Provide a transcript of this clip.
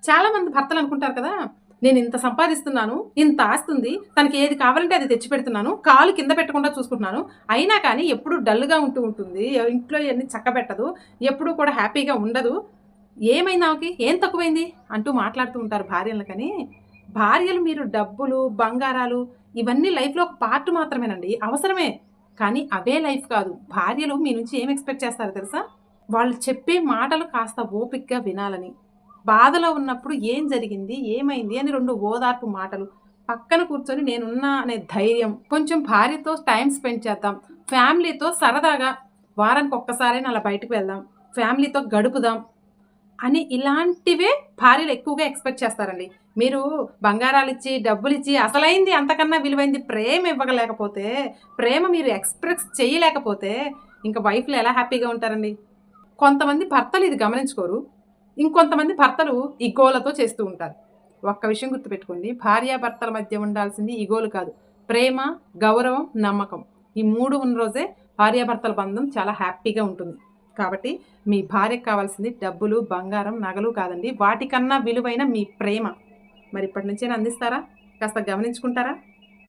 చాలామంది భర్తలు అనుకుంటారు కదా! నేను ఇంత సంపాదిస్తున్నాను, ఇంత ఆస్తుంది, తనకి ఏది కావాలంటే అది తెచ్చిపెడుతున్నాను, కాలు కింద పెట్టకుండా చూసుకుంటున్నాను. అయినా కానీ ఎప్పుడూ డల్‌గా ఉంటుంది. ఇంట్లో ఇయన్నీ చక్కబెట్టదు. ఎప్పుడూ కూడా హ్యాపీగా ఉండదు. ఏమైంది ఆమెకి? ఏం తక్కువైంది? అంటూ మాట్లాడుతూ ఉంటారు భార్యలని కానీ, భార్యలు మీరు డబ్బులు, బంగారాలు ఇవన్నీ లైఫ్‌లో ఒక పార్ట్ మాత్రమేనండి. అవసరమే. కానీ అవే లైఫ్ కాదు. భార్యలు మీ నుంచి ఏం ఎక్స్‌పెక్ట్ చేస్తారో తెలుసా? వాళ్ళు చెప్పే మాటలు కాస్త ఓపికగా వినాలని. బాధలో ఉన్నప్పుడు ఏం జరిగింది? ఏమైంది? అని 2 ఓదార్పు మాటలు. పక్కన కూర్చొని నేనున్నా అనే ధైర్యం. కొంచెం భార్యతో టైమ్ స్పెండ్ చేద్దాం. ఫ్యామిలీతో సరదాగా వారానికి ఒక్కసారైనా అలా బయటకు వెళ్దాం. ఫ్యామిలీతో గడుపుదాం. అని ఇలాంటివే భార్యలు ఎక్కువగా ఎక్స్‌పెక్ట్ చేస్తారండి. మీరు బంగారాలిచ్చి, డబ్బులిచ్చి అసలైంది అంతకన్నా విలువైంది ప్రేమ ఇవ్వలేకపోతే, ప్రేమ మీరు ఎక్స్‌ప్రెస్ చేయలేకపోతే, ఇంక వైఫ్‌లు ఎలా హ్యాపీగా ఉంటారండి? కొంతమంది భర్తలు ఇది గమనించుకోరు. ఇంకొంతమంది భర్తలు ఇగోలతో చేస్తూ ఉంటారు. ఒక్క విషయం గుర్తుపెట్టుకోండి. భార్యాభర్తల మధ్య ఉండాల్సింది ఇగోలు కాదు. ప్రేమ, గౌరవం, నమ్మకం. ఈ 3 ఉన్న రోజే భార్యాభర్తల బంధం చాలా హ్యాపీగా ఉంటుంది. కాబట్టి మీ భార్యకి కావాల్సింది డబ్బులు, బంగారం, నగలు కాదండి. వాటికన్నా విలువైన మీ ప్రేమ. మరి ఇప్పటి నుంచైనా అందిస్తారా? కాస్త గమనించుకుంటారా?